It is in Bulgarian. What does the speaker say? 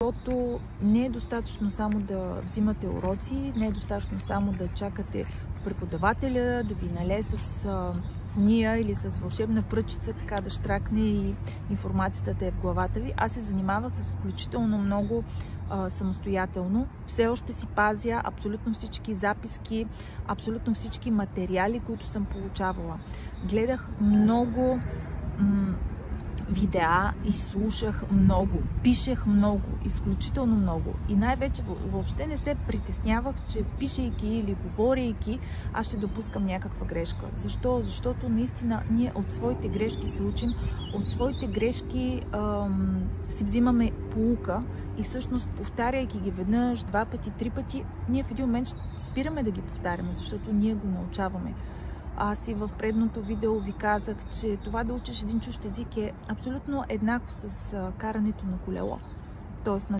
защото не е достатъчно само да взимате уроци, не е достатъчно само да чакате преподавателя да ви налее с фония или с вълшебна пръчица, така да щракне и информацията да е в главата ви. Аз се занимавах изключително много самостоятелно. Все още си пазя абсолютно всички записки, абсолютно всички материали, които съм получавала. Гледах много видеа и слушах много, пишех много, изключително много. И най-вече въобще не се притеснявах, че пишейки или говорейки, аз ще допускам някаква грешка. Защо? Защото наистина ние от своите грешки се учим, от своите грешки си взимаме поука и всъщност повтаряйки ги веднъж, два пъти, три пъти, ние в един момент спираме да ги повтаряме, защото ние го научаваме. Аз и в предното видео ви казах, че това да учиш един чужд език е абсолютно еднакво с карането на колело. Тоест